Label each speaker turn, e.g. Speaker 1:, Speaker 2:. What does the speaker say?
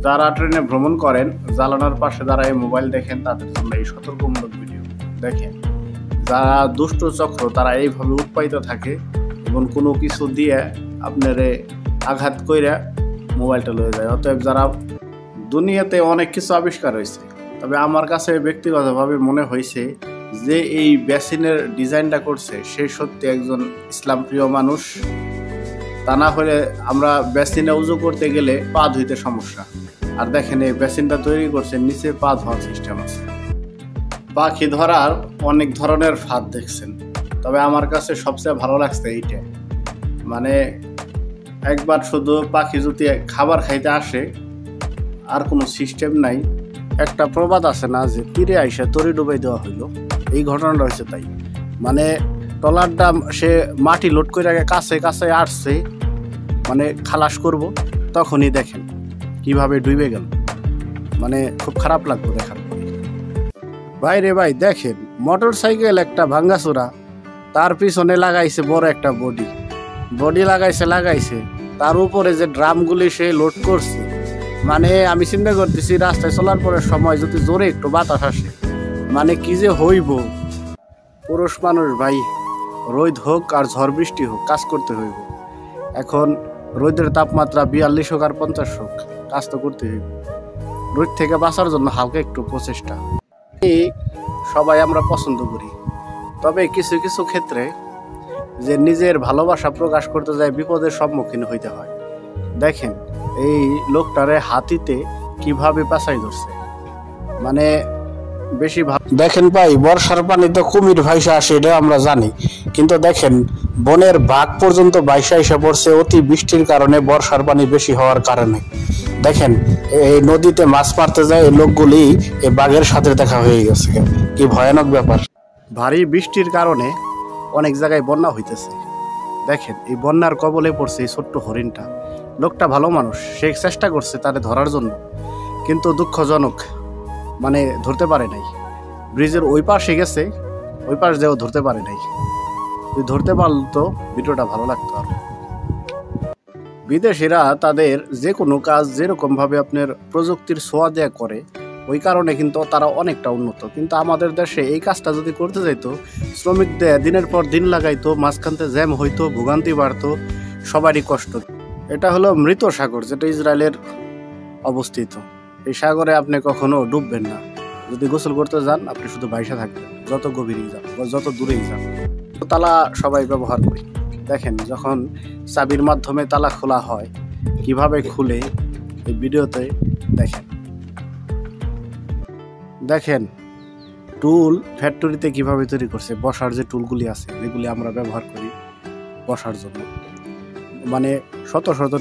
Speaker 1: যারা ট্রেনে ভ্রমণ করেন, জানালার পাশে দাঁড়ায় মোবাইল দেখেন, তাদের জন্য এই সতর্কমূলক ভিডিও দেখেন। যারা দুষ্ট চক্র তারা এইভাবে উৎপাদিত থাকে এবং কোনো কিছু দিয়ে আপনারে আঘাত কইরা মোবাইলটা লয়ে যায়। অতএব যারা দুনিয়াতে অনেক কিছু আবিষ্কার হয়েছে, তবে আমার কাছে ব্যক্তিগতভাবে মনে হয়েছে যে এই বেসিনের ডিজাইনটা করছে সে সত্যি একজন ইসলাম প্রিয় মানুষ। তা না হলে আমরা বেসিনে উজু করতে গেলে পা ধুইতে সমস্যা। আর দেখেন এই বেসিনটা তৈরি করছে, নিচে পা ধোয়ার সিস্টেম আছে। পাখি ধরার অনেক ধরনের ফাঁদ দেখছেন, তবে আমার কাছে সবচেয়ে ভালো লাগছে এইটা। মানে একবার শুধু পাখি যদি খাবার খাইতে আসে আর কোনো সিস্টেম নাই। একটা প্রবাদ আছে না যে তীরে আইসা তরি ডুবাই দেওয়া হইলো, এই ঘটনাটা হয়েছে তাই। মানে ট্রলারটা সে মাটি লোড করে কাছে কাছে আসছে, মানে খালাস করব, তখনই দেখেন কিভাবে ডুবে গেল। মানে খুব খারাপ লাগলো দেখার পরে। ভাই ভাই দেখেন মোটর সাইকেল একটা ভাঙ্গাচোরা, তার পিছনে লাগাইছে বড় একটা বডি লাগাইছে তার উপরে যে ড্রামগুলি সে লোড করছে। মানে আমি চিন্তা করতেছি রাস্তায় চলার পরে সময় যদি জোরে একটু বাতাস আসে, মানে কি যে হইব। পুরুষ মানুষ ভাই, রোদ হোক আর ঝড় বৃষ্টি হোক কাজ করতে হইব। এখন রোদের তাপমাত্রা 42 হোক আর 50 হোক, কাজ তো করতে হইব। রোদ থেকে বাঁচার জন্য হালকা একটু প্রচেষ্টা সবাই আমরা পছন্দ করি, তবে কিছু কিছু ক্ষেত্রে যে নিজের ভালোবাসা প্রকাশ করতে যায় বিপদের সম্মুখীন হইতে হয়। দেখেন এই লোকটারে হাতিতে কিভাবে পেঁচাই ধরছে। মানে বেশি দেখেন ভাই, বর্ষার পানিতে কুমির ভাইসা আসে এটা আমরা জানি, কিন্তু দেখেন বনের বাঘ পর্যন্ত ভাইসা এসে পড়ছে অতি বৃষ্টির কারণে, বর্ষার পানি বেশি হওয়ার কারণে। দেখেন এই নদীতে মাছ মারতে যায় এই লোকগুলি এই বাঘের সাথে দেখা হয়ে গেছে। কি ভয়ানক ব্যাপার। ভারী বৃষ্টির কারণে অনেক জায়গায় বন্যা হইতেছে। দেখেন এই বন্যার কবলে পড়ছে এই ছোট্ট হরিণটা। লোকটা ভালো মানুষ, সে চেষ্টা করছে তারে ধরার জন্য, কিন্তু দুঃখজনক মানে ধরতে পারে নাই। ব্রিজের ওই পাশে গেছে, ওই পাশ যেও ধরতে পারে নাই। যদি ধরতে পারতো ভিডিওটা ভালো লাগতো। আর বিদেশিরা তাদের যে কোনো কাজ যেরকমভাবে আপনার প্রযুক্তির ছোঁয়া দেয়া করে, ওই কারণে কিন্তু তারা অনেকটা উন্নত। কিন্তু আমাদের দেশে এই কাজটা যদি করতে যাইতো, শ্রমিকদের দিনের পর দিন লাগাইতো, মাঝখানতে জ্যাম হইতো, ভোগান্তি বাড়তো, সবারই কষ্ট। এটা হলো মৃত সাগর, যেটা ইসরায়েলের অবস্থিত। এই সাগরে আপনি কখনো ডুববেন না। যদি গোসল করতে যান আপনি শুধু ভাইসা থাকবেন, যত গভীরেই যান বা যত দূরেই যান। তালা সবাই ব্যবহার করি। দেখেন যখন চাবির মাধ্যমে তালা খোলা হয় কিভাবে খুলে, এই ভিডিওতে দেখেন টুল ফ্যাক্টরিতে কিভাবে তৈরি করছে। বসার যে টুলগুলি আছে যেগুলি আমরা ব্যবহার করি বসার জন্য, মানে শত শত